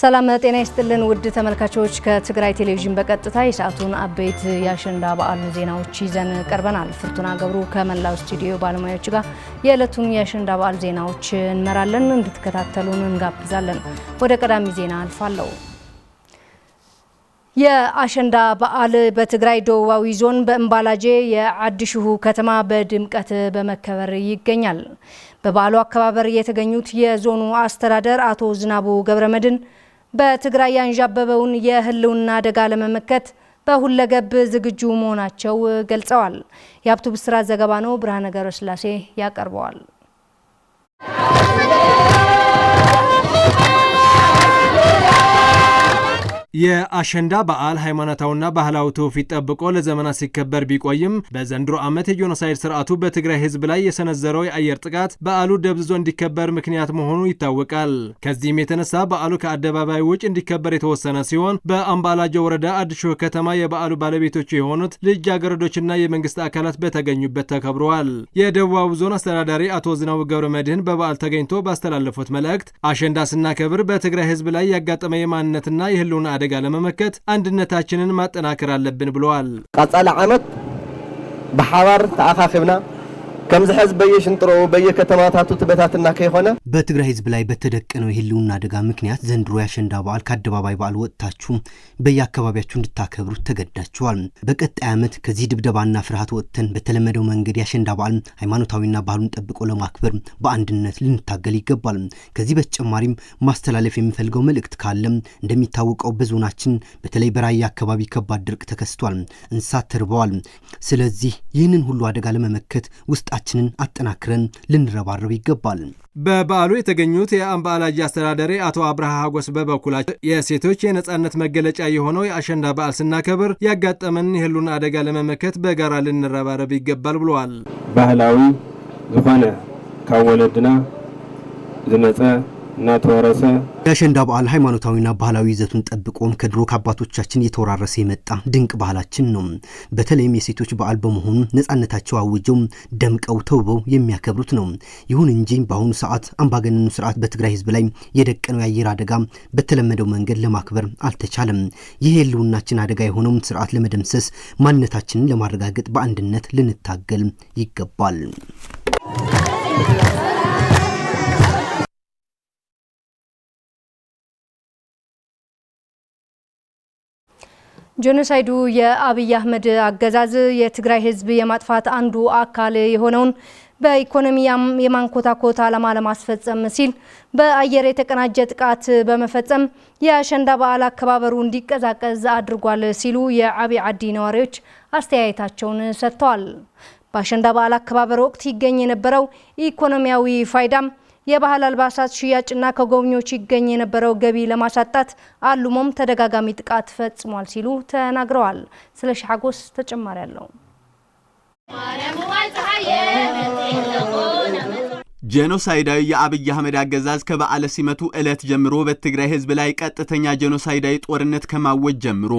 ሰላም ጤና ይስጥልን ውድ ተመልካቾች ከትግራይ ቴሌቪዥን በቀጥታ የሰዓቱን አበይት የአሸንዳ በዓል ዜናዎች ይዘን ቀርበናል። ፍርቱና ገብሩ ከመላው ስቱዲዮ ባለሙያዎች ጋር የዕለቱን የአሸንዳ በዓል ዜናዎች እንመራለን። እንድትከታተሉን እንጋብዛለን። ወደ ቀዳሚ ዜና አልፋለሁ። የአሸንዳ በዓል በትግራይ ደቡባዊ ዞን በእምባላጄ የአዲሽሁ ከተማ በድምቀት በመከበር ይገኛል። በበዓሉ አከባበር የተገኙት የዞኑ አስተዳደር አቶ ዝናቡ ገብረመድን በትግራይ ያንዣበበውን የህልውና አደጋ ለመመከት በሁለገብ ዝግጁ መሆናቸው ገልጸዋል። የሀብቱ ብስራት ዘገባ ነው። ብርሃነ ገብረስላሴ ያቀርበዋል። የአሸንዳ በዓል ሃይማኖታዊና ባህላዊ ትውፊት ጠብቆ ለዘመናት ሲከበር ቢቆይም በዘንድሮ ዓመት የጄኖሳይድ ስርዓቱ በትግራይ ህዝብ ላይ የሰነዘረው የአየር ጥቃት በዓሉ ደብዝዞ እንዲከበር ምክንያት መሆኑ ይታወቃል። ከዚህም የተነሳ በዓሉ ከአደባባይ ውጭ እንዲከበር የተወሰነ ሲሆን በአምባላጀ ወረዳ አዲሽሁ ከተማ የበዓሉ ባለቤቶች የሆኑት ልጃገረዶችና የመንግስት አካላት በተገኙበት ተከብረዋል። የደቡባዊ ዞን አስተዳዳሪ አቶ ዝናቡ ገብረመድህን በበዓል ተገኝቶ ባስተላለፉት መልእክት አሸንዳ ስናከብር በትግራይ ህዝብ ላይ ያጋጠመ የማንነትና የህልውና አደጋ ለመመከት አንድነታችንን ማጠናከር አለብን ብለዋል። ቀጻለ ዓመት በሐዋር ተአኻኽብና ከምዝ ህዝብ በየሽንጥሮ በየከተማታቱ ተበታትና ከሆነ በትግራይ ህዝብ ላይ በተደቀነው የህልውና አደጋ ምክንያት ዘንድሮ የአሸንዳ በዓል ከአደባባይ በዓል ወጥታችሁ በየአካባቢያችሁ እንድታከብሩ ተገዳችኋል። በቀጣይ ዓመት ከዚህ ድብደባና ፍርሃት ወጥተን በተለመደው መንገድ የአሸንዳ በዓል ሃይማኖታዊና ባህሉን ጠብቆ ለማክበር በአንድነት ልንታገል ይገባል። ከዚህ በተጨማሪም ማስተላለፍ የሚፈልገው መልእክት ካለ እንደሚታወቀው በዞናችን በተለይ በራያ አካባቢ ከባድ ድርቅ ተከስቷል። እንስሳት ተርበዋል። ስለዚህ ይህንን ሁሉ አደጋ ለመመከት ውስጣችንን አጠናክረን ልንረባረብ ይገባል። በበዓሉ የተገኙት የአምባላጅ አስተዳዳሪ አቶ አብርሃ ሀጎስ በበኩላቸው የሴቶች የነጻነት መገለጫ የሆነው የአሸንዳ በዓል ስናከብር ያጋጠመን የህልውና አደጋ ለመመከት በጋራ ልንረባረብ ይገባል ብለዋል። ባህላዊ ዝኾነ ካብ ወለድና ዝመጸ እና ተወረሰ የአሸንዳ በዓል ሃይማኖታዊና ባህላዊ ይዘቱን ጠብቆም ከድሮ ከአባቶቻችን እየተወራረሰ የመጣ ድንቅ ባህላችን ነው። በተለይም የሴቶች በዓል በመሆኑ ነጻነታቸው አውጀው ደምቀው ተውበው የሚያከብሩት ነው። ይሁን እንጂ በአሁኑ ሰዓት አምባገነኑ ስርዓት በትግራይ ህዝብ ላይ የደቀነው የአየር አደጋ በተለመደው መንገድ ለማክበር አልተቻለም። ይህ የህልውናችን አደጋ የሆነውን ስርዓት ለመደምሰስ ማንነታችንን ለማረጋገጥ በአንድነት ልንታገል ይገባል። ጄኖሳይዱ የአብይ አህመድ አገዛዝ የትግራይ ህዝብ የማጥፋት አንዱ አካል የሆነውን በኢኮኖሚ የማንኮታኮት ዓላማ ለማስፈጸም ሲል በአየር የተቀናጀ ጥቃት በመፈጸም የአሸንዳ በዓል አከባበሩ እንዲቀዛቀዝ አድርጓል ሲሉ የአብይ አዲ ነዋሪዎች አስተያየታቸውን ሰጥተዋል። በአሸንዳ በዓል አከባበር ወቅት ይገኝ የነበረው ኢኮኖሚያዊ ፋይዳም የባህል አልባሳት ሽያጭና ከጎብኚዎች ይገኝ የነበረው ገቢ ለማሳጣት አልሞም ተደጋጋሚ ጥቃት ፈጽሟል ሲሉ ተናግረዋል። ስለሺ ሐጎስ ተጨማሪ አለው። ጄኖሳይዳዊ የአብይ አህመድ አገዛዝ ከበዓለ ሲመቱ ዕለት ጀምሮ በትግራይ ህዝብ ላይ ቀጥተኛ ጄኖሳይዳዊ ጦርነት ከማወጅ ጀምሮ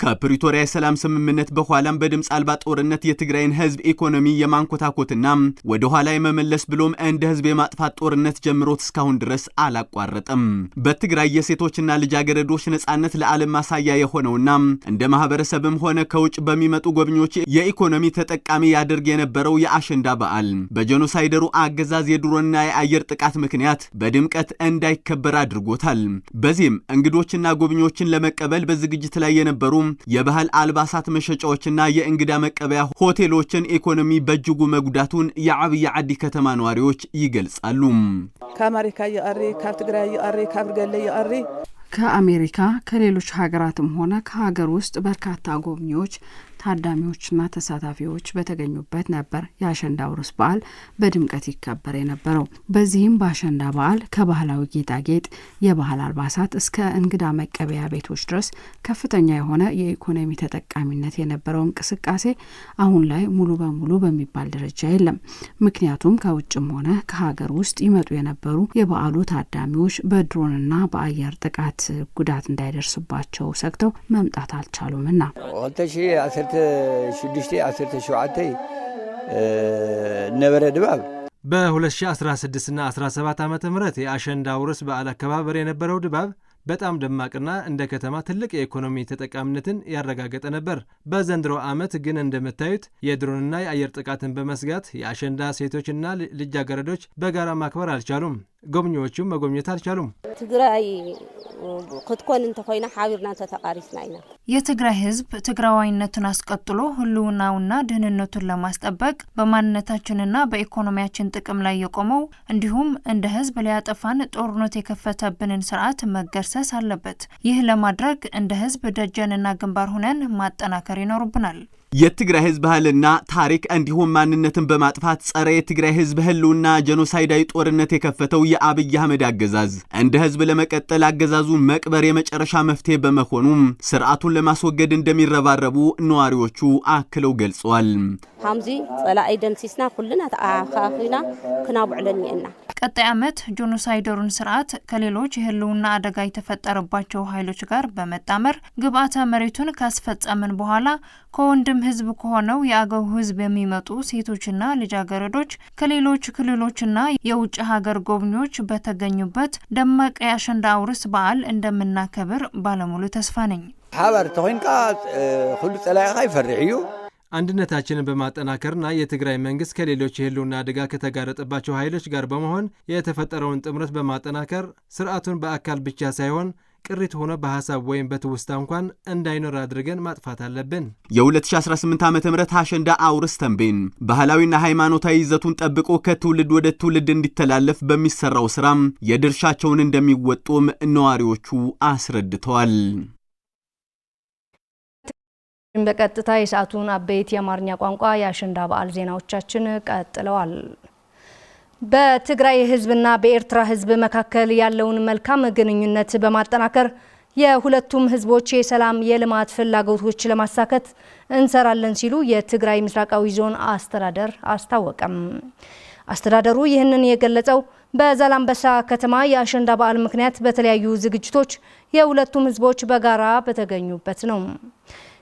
ከፕሪቶሪያ የሰላም ስምምነት በኋላም በድምፅ አልባ ጦርነት የትግራይን ህዝብ ኢኮኖሚ የማንኮታኮትና ወደ ኋላ የመመለስ ብሎም እንደ ህዝብ የማጥፋት ጦርነት ጀምሮት እስካሁን ድረስ አላቋረጠም። በትግራይ የሴቶችና ልጃገረዶች ነጻነት ለዓለም ማሳያ የሆነውና እንደ ማህበረሰብም ሆነ ከውጭ በሚመጡ ጎብኚዎች የኢኮኖሚ ተጠቃሚ ያደርግ የነበረው የአሸንዳ በዓል በጄኖሳይደሩ አገዛዝ የድሮና የአየር ጥቃት ምክንያት በድምቀት እንዳይከበር አድርጎታል። በዚህም እንግዶችና ጎብኚዎችን ለመቀበል በዝግጅት ላይ የነበሩ የባህል አልባሳት መሸጫዎችና የእንግዳ መቀበያ ሆቴሎችን ኢኮኖሚ በእጅጉ መጉዳቱን የአብይ አዲ ከተማ ነዋሪዎች ይገልጻሉ። ከአሜሪካ ይቀሪ ካብ ትግራይ ይቀሪ ካብ ገለ ይቀሪ ከአሜሪካ ከሌሎች ሀገራትም ሆነ ከሀገር ውስጥ በርካታ ጎብኚዎች ታዳሚዎችና ተሳታፊዎች በተገኙበት ነበር የአሸንዳ ውርስ በዓል በድምቀት ይከበር የነበረው። በዚህም በአሸንዳ በዓል ከባህላዊ ጌጣጌጥ፣ የባህል አልባሳት እስከ እንግዳ መቀበያ ቤቶች ድረስ ከፍተኛ የሆነ የኢኮኖሚ ተጠቃሚነት የነበረው እንቅስቃሴ አሁን ላይ ሙሉ በሙሉ በሚባል ደረጃ የለም። ምክንያቱም ከውጭም ሆነ ከሀገር ውስጥ ይመጡ የነበሩ የበዓሉ ታዳሚዎች በድሮንና በአየር ጥቃት ጉዳት እንዳይደርስባቸው ሰግተው መምጣት አልቻሉምና 2016 ነበረ ድባብ በ2016 እና 17 ዓመተ ምህረት የአሸንዳ ውርስ በዓል አከባበር የነበረው ድባብ በጣም ደማቅና እንደ ከተማ ትልቅ የኢኮኖሚ ተጠቃሚነትን ያረጋገጠ ነበር። በዘንድሮ ዓመት ግን እንደምታዩት የድሮንና የአየር ጥቃትን በመስጋት የአሸንዳ ሴቶችና ልጃገረዶች በጋራ ማክበር አልቻሉም። ጎብኚዎቹም መጎብኘት አልቻሉም። ትግራይ ክትኮን እንተኮይና ሓቢርና ተተቃሪስና ኢና የትግራይ ህዝብ ትግራዋይነቱን አስቀጥሎ ህልውናውና ደህንነቱን ለማስጠበቅ በማንነታችንና በኢኮኖሚያችን ጥቅም ላይ የቆመው እንዲሁም እንደ ህዝብ ሊያጠፋን ጦርነት የከፈተብንን ስርዓት መገርሰስ አለበት። ይህ ለማድረግ እንደ ህዝብ ደጀንና ግንባር ሆነን ማጠናከር ይኖርብናል። የትግራይ ህዝብ ባህልና ታሪክ እንዲሁም ማንነትን በማጥፋት ጸረ የትግራይ ህዝብ ህልውና ጄኖሳይዳዊ ጦርነት የከፈተው የአብይ አህመድ አገዛዝ እንደ ህዝብ ለመቀጠል አገዛዙ መቅበር የመጨረሻ መፍትሄ በመሆኑ ስርዓቱን ለማስወገድ እንደሚረባረቡ ነዋሪዎቹ አክለው ገልጸዋል። ሐምዚ ጸላኢ ደምሲስና ኩልና ተአኻኺና ክናብዕለን ይእና ቀጣይ ዓመት ጄኖሳይደሩን ስርዓት ከሌሎች የህልውና አደጋ የተፈጠረባቸው ኃይሎች ጋር በመጣመር ግብአተ መሬቱን ካስፈጸምን በኋላ ከወንድም ህዝብ ከሆነው የአገው ህዝብ የሚመጡ ሴቶችና ልጃገረዶች ከሌሎች ክልሎችና የውጭ ሀገር ጎብኚዎች በተገኙበት ደማቅ የአሸንዳ አውርስ በዓል እንደምናከብር ባለሙሉ ተስፋ ነኝ። ሓባር ተኮይንካ ሁሉ ጸላኢኻ ይፈርሕ እዩ አንድነታችንን በማጠናከርና የትግራይ መንግስት ከሌሎች የህልውና አደጋ ከተጋረጠባቸው ኃይሎች ጋር በመሆን የተፈጠረውን ጥምረት በማጠናከር ስርዓቱን በአካል ብቻ ሳይሆን ቅሪት ሆነ በሐሳብ ወይም በትውስታ እንኳን እንዳይኖር አድርገን ማጥፋት አለብን። የ2018 ዓ.ም አሸንዳ አውርስ ተንቤን ባህላዊና ሃይማኖታዊ ይዘቱን ጠብቆ ከትውልድ ወደ ትውልድ እንዲተላለፍ በሚሰራው ስራም የድርሻቸውን እንደሚወጡም ነዋሪዎቹ አስረድተዋል። በቀጥታ የሰዓቱን አበይት የአማርኛ ቋንቋ የአሸንዳ በዓል ዜናዎቻችን ቀጥለዋል። በትግራይ ህዝብና በኤርትራ ህዝብ መካከል ያለውን መልካም ግንኙነት በማጠናከር የሁለቱም ህዝቦች የሰላም የልማት ፍላጎቶች ለማሳካት እንሰራለን ሲሉ የትግራይ ምስራቃዊ ዞን አስተዳደር አስታወቀም። አስተዳደሩ ይህንን የገለጸው በዛላምበሳ ከተማ የአሸንዳ በዓል ምክንያት በተለያዩ ዝግጅቶች የሁለቱም ህዝቦች በጋራ በተገኙበት ነው።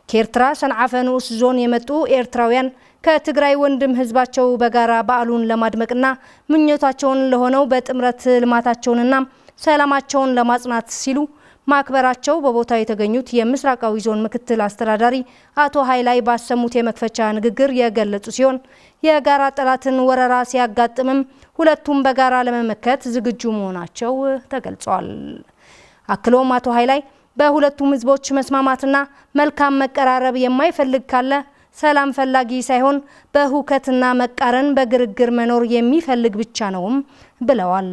ከኤርትራ ሰንዓፈ ንዑስ ዞን የመጡ ኤርትራውያን ከትግራይ ወንድም ህዝባቸው በጋራ በዓሉን ለማድመቅና ምኞታቸውን ለሆነው በጥምረት ልማታቸውንና ሰላማቸውን ለማጽናት ሲሉ ማክበራቸው በቦታው የተገኙት የምስራቃዊ ዞን ምክትል አስተዳዳሪ አቶ ኃይላይ ባሰሙት የመክፈቻ ንግግር የገለጹ ሲሆን የጋራ ጠላትን ወረራ ሲያጋጥምም ሁለቱም በጋራ ለመመከት ዝግጁ መሆናቸው ተገልጿል። አክሎም አቶ ኃይላይ በሁለቱም ህዝቦች መስማማትና መልካም መቀራረብ የማይፈልግ ካለ ሰላም ፈላጊ ሳይሆን በሁከትና መቃረን በግርግር መኖር የሚፈልግ ብቻ ነውም ብለዋል።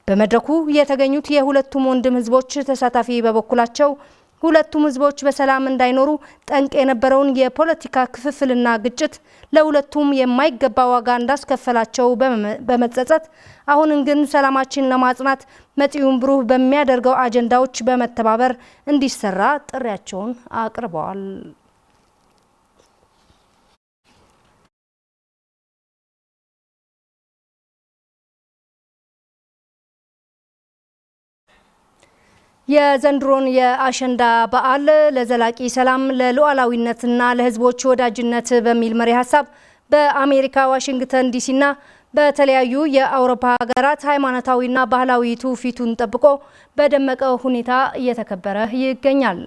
በመድረኩ የተገኙት የሁለቱም ወንድም ህዝቦች ተሳታፊ በበኩላቸው ሁለቱም ህዝቦች በሰላም እንዳይኖሩ ጠንቅ የነበረውን የፖለቲካ ክፍፍልና ግጭት ለሁለቱም የማይገባ ዋጋ እንዳስከፈላቸው በመጸጸት አሁን ግን ሰላማችን ለማጽናት መጪውን ብሩህ በሚያደርገው አጀንዳዎች በመተባበር እንዲሰራ ጥሪያቸውን አቅርበዋል። የዘንድሮን የአሸንዳ በዓል ለዘላቂ ሰላም ለሉዓላዊነትና ለህዝቦች ወዳጅነት በሚል መሪ ሀሳብ በአሜሪካ ዋሽንግተን ዲሲና በተለያዩ የአውሮፓ ሀገራት ሃይማኖታዊና ባህላዊ ትውፊቱን ጠብቆ በደመቀ ሁኔታ እየተከበረ ይገኛል።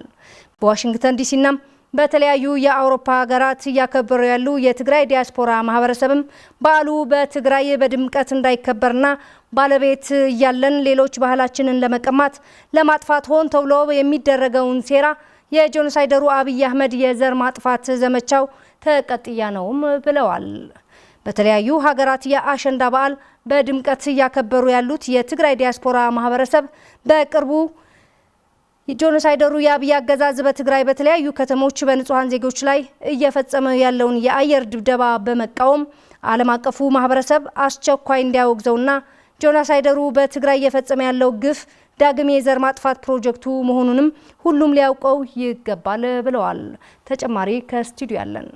በዋሽንግተን ዲሲና በተለያዩ የአውሮፓ ሀገራት እያከበሩ ያሉ የትግራይ ዲያስፖራ ማህበረሰብም በዓሉ በትግራይ በድምቀት እንዳይከበርና ባለቤት ያለን ሌሎች ባህላችንን ለመቀማት ለማጥፋት ሆን ተብሎ የሚደረገውን ሴራ የጄኖሳይደሩ አብይ አህመድ የዘር ማጥፋት ዘመቻው ተቀጥያ ነውም ብለዋል። በተለያዩ ሀገራት የአሸንዳ በዓል በድምቀት እያከበሩ ያሉት የትግራይ ዲያስፖራ ማህበረሰብ በቅርቡ ጄኖሳይደሩ የአብይ አገዛዝ በትግራይ በተለያዩ ከተሞች በንጹሃን ዜጎች ላይ እየፈጸመ ያለውን የአየር ድብደባ በመቃወም ዓለም አቀፉ ማህበረሰብ አስቸኳይ እንዲያወግዘውና ጄኖሳይደሩ በትግራይ እየፈጸመ ያለው ግፍ ዳግም የዘር ማጥፋት ፕሮጀክቱ መሆኑንም ሁሉም ሊያውቀው ይገባል ብለዋል። ተጨማሪ ከስቱዲዮ ያለን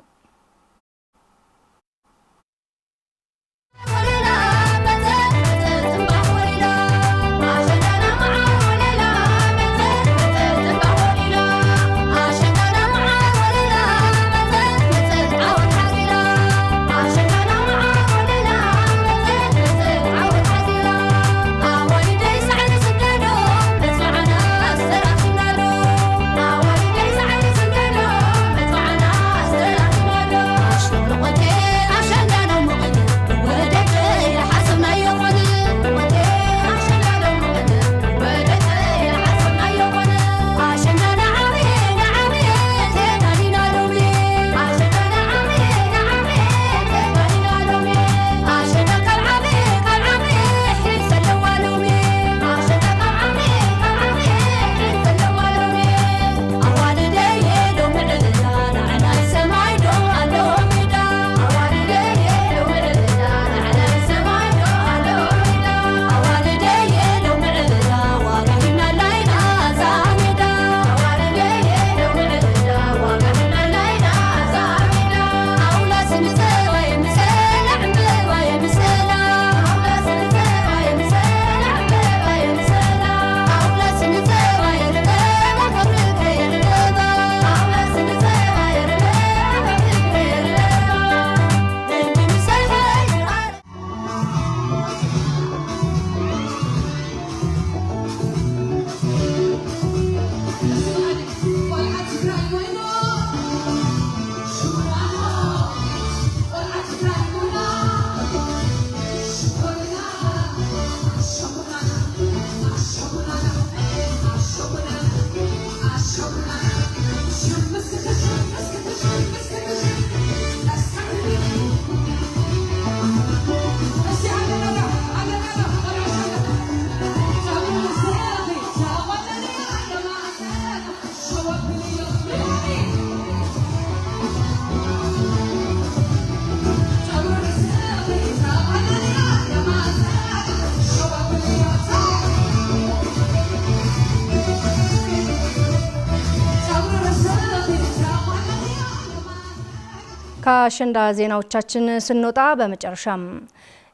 ከአሸንዳ ዜናዎቻችን ስንወጣ በመጨረሻም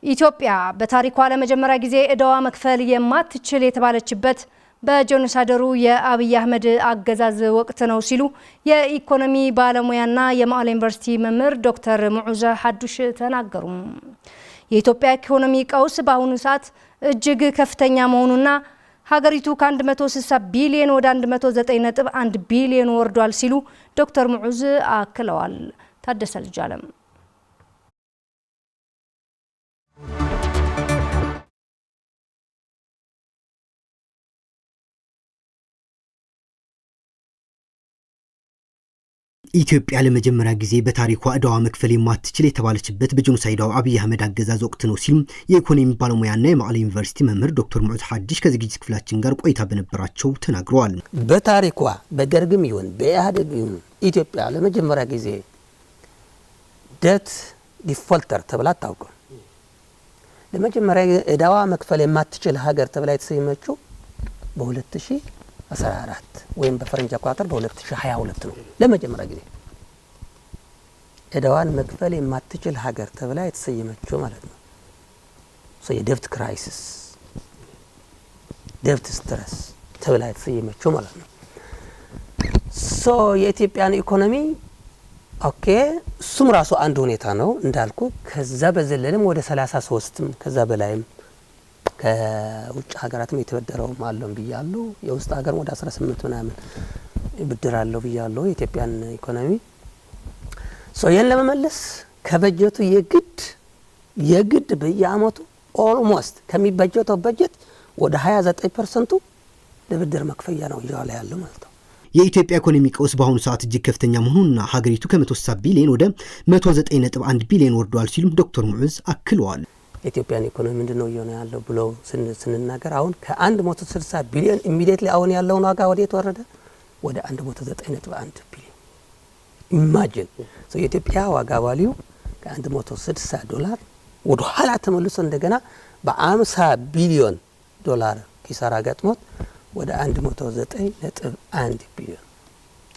ኢትዮጵያ በታሪኳ ለመጀመሪያ ጊዜ ዕዳዋ መክፈል የማትችል የተባለችበት በጄኖሳይደሩ የአብይ አህመድ አገዛዝ ወቅት ነው ሲሉ የኢኮኖሚ ባለሙያና የመቀለ ዩኒቨርሲቲ መምህር ዶክተር ሙዑዘ ሐዱሽ ተናገሩ። የኢትዮጵያ ኢኮኖሚ ቀውስ በአሁኑ ሰዓት እጅግ ከፍተኛ መሆኑና ሀገሪቱ ከ160 ቢሊዮን ወደ 109.1 ቢሊዮን ወርዷል ሲሉ ዶክተር ሙዑዝ አክለዋል። ታደሰ ልጅ አለም ኢትዮጵያ ለመጀመሪያ ጊዜ በታሪኳ ዕዳዋ መክፈል የማትችል የተባለችበት በጄኖሳይዳው አብይ አህመድ አገዛዝ ወቅት ነው ሲሉ የኢኮኖሚ ባለሙያና የመቀለ ዩኒቨርሲቲ መምህር ዶክተር ሙዑዝ ሐዱሽ ከዝግጅት ክፍላችን ጋር ቆይታ በነበራቸው ተናግረዋል። በታሪኳ በደርግም ይሁን በኢህአዴግ ይሁን ኢትዮጵያ ለመጀመሪያ ጊዜ ዴት ዲፎልተር ተብላ አታውቅም። ለመጀመሪያ ዕዳዋ መክፈል የማትችል ሀገር ተብላ የተሰየመችው በ2014 ወይም በፈረንጅ አቆጣጠር በ2022 ነው። ለመጀመሪያ ጊዜ ዕዳዋን መክፈል የማትችል ሀገር ተብላ የተሰየመችው ማለት ነው። የዴብት ክራይሲስ ዴብት ስትረስ ተብላ የተሰየመችው ማለት ነው። የኢትዮጵያን ኢኮኖሚ ኦኬ እሱም ራሱ አንድ ሁኔታ ነው እንዳልኩ። ከዛ በዘለለም ወደ 33ም ከዛ በላይም ከውጭ ሀገራትም የተበደረው ማለም ብያለሁ። የውስጥ ሀገር ወደ 18 ምናምን ብድራለሁ ብያለሁ የኢትዮጵያን ኢኮኖሚ። ይህን ለመመለስ ከበጀቱ የግድ በየአመቱ ኦልሞስት ከሚበጀተው በጀት ወደ 29% ለብድር መክፈያ ነው እያለ ያለው ማለት ነው። የኢትዮጵያ ኢኮኖሚ ቀውስ በአሁኑ ሰዓት እጅግ ከፍተኛ መሆኑንና ሀገሪቱ ከ160 ቢሊዮን ወደ 109.1 ቢሊዮን ወርዷል ሲሉም ዶክተር ሙዑዝ አክለዋል። የኢትዮጵያን ኢኮኖሚ ምንድነው እየሆነ ያለው ብሎ ስንናገር አሁን ከ160 ቢሊዮን ኢሚዲየትሊ አሁን ያለውን ዋጋ ወዴት ወረደ? ወደ 109.1 ቢሊዮን። ኢማጂን የኢትዮጵያ ዋጋ ቫልዩ ከ160 ዶላር ወደ ኋላ ተመልሶ እንደገና በ50 ቢሊዮን ዶላር ኪሳራ ገጥሞት ወደ 109.1 ቢሊዮን።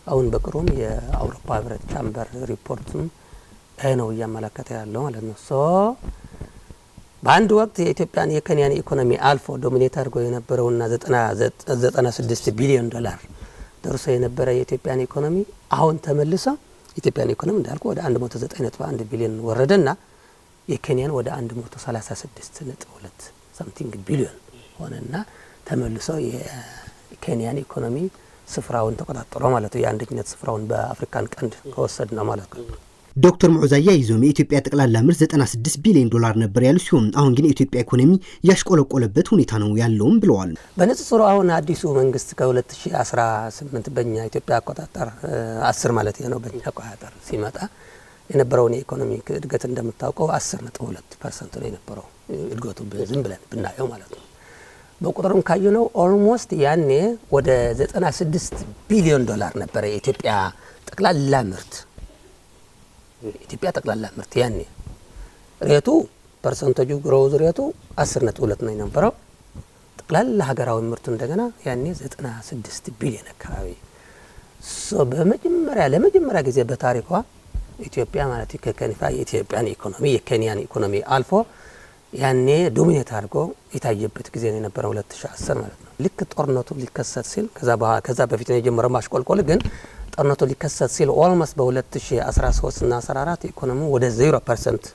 አሁን በቅርቡም የአውሮፓ ህብረት ቻምበር ሪፖርትም ይሄ ነው እያመለከተ ያለው ማለት ነው። በአንድ ወቅት የኢትዮጵያን የኬንያን ኢኮኖሚ አልፎ ዶሚኔት አድርጎ የነበረውና 96 ቢሊዮን ዶላር ደርሶ የነበረ የኢትዮጵያን ኢኮኖሚ አሁን ተመልሶ የኢትዮጵያን ኢኮኖሚ እንዳልኩ ወደ 109.1 ቢሊዮን ወረደና የኬንያን ወደ 136.2 ሳምቲንግ ቢሊዮን ሆነና ተመልሶ የኬንያን ኢኮኖሚ ስፍራውን ተቆጣጠረ ማለት ነው። የአንደኝነት ስፍራውን በአፍሪካን ቀንድ ከወሰድ ነው ማለት ነው። ዶክተር ሙዑዝ አያይዘውም የኢትዮጵያ ጠቅላላ ምርት 96 ቢሊዮን ዶላር ነበር ያሉ ሲሆን አሁን ግን የኢትዮጵያ ኢኮኖሚ ያሽቆለቆለበት ሁኔታ ነው ያለውም ብለዋል። በንጽጽሩ አሁን አዲሱ መንግስት ከ2018 በእኛ ኢትዮጵያ አቆጣጠር 10 ማለት ነው በእኛ አቆጣጠር ሲመጣ የነበረውን የኢኮኖሚ እድገት እንደምታውቀው 10.2% ነው የነበረው እድገቱ ዝም ብለን ብናየው ማለት ነው። በቁጥሩም ካየነው ኦልሞስት ያኔ ወደ 96 ቢሊዮን ዶላር ነበር የኢትዮጵያ ጠቅላላ ምርት። ኢትዮጵያ ጠቅላላ ምርት ያኔ ሬቱ ፐርሰንቴጁ ግሮዝ ሬቱ 10.2 ነው የነበረው። ጠቅላላ ሀገራዊ ምርቱ እንደገና ያኔ 96 ቢሊዮን አካባቢ። ለመጀመሪያ ጊዜ በታሪኳ ኢትዮጵያ ማለት ከከኒፋ የኢትዮጵያን ኢኮኖሚ የኬንያን ኢኮኖሚ አልፎ ያኔ ዶሚኔት አድርጎ የታየበት ጊዜ ነው የነበረው 2010 ማለት ነው። ልክ ጦርነቱ ሊከሰት ሲል ከዛ በፊት ነው የጀመረው ማሽቆልቆል። ግን ጦርነቱ ሊከሰት ሲል ኦልሞስት በ2013 እና 14 ኢኮኖሚ ወደ 0%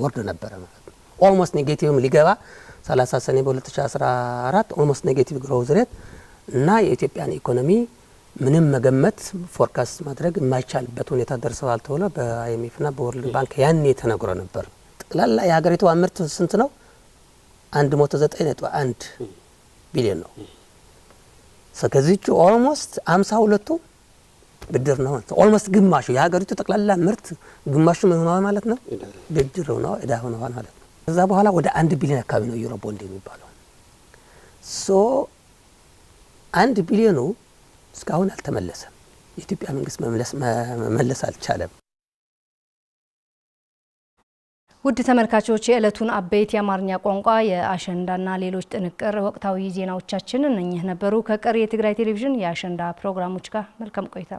ወርዶ ነበረ ማለት ነው። ኦልሞስት ኔጌቲቭም ሊገባ 30 ሰኔ በ2014 ኦልሞስት ኔጌቲቭ ግሮዝ ሬት እና የኢትዮጵያን ኢኮኖሚ ምንም መገመት ፎርካስት ማድረግ የማይቻልበት ሁኔታ ደርሰዋል ተብሎ በአይኤምኤፍ እና በወርልድ ባንክ ያኔ ተነግሮ ነበር። ጠቅላላ የሀገሪቱ ምርት ስንት ነው? 109.1 ቢሊዮን ነው። ከዚህቹ ኦልሞስት 52ቱ ብድር ነው ማለት ነው። ኦልሞስት ግማሹ የሀገሪቱ ጠቅላላ ምርት ግማሹ ምን ሆነ ማለት ነው? ብድር ነው፣ ዕዳ ሆነ ማለት ነው። ከዛ በኋላ ወደ 1 ቢሊዮን አካባቢ ነው ዩሮ ቦንድ የሚባለው። 1 ቢሊዮኑ እስካሁን አልተመለሰም። የኢትዮጵያ መንግስት መመለስ አልቻለም። ውድ ተመልካቾች የዕለቱን አበይት የአማርኛ ቋንቋ የአሸንዳና ሌሎች ጥንቅር ወቅታዊ ዜናዎቻችን እነኚህ ነበሩ። ከቀሪ የትግራይ ቴሌቪዥን የአሸንዳ ፕሮግራሞች ጋር መልካም ቆይታ።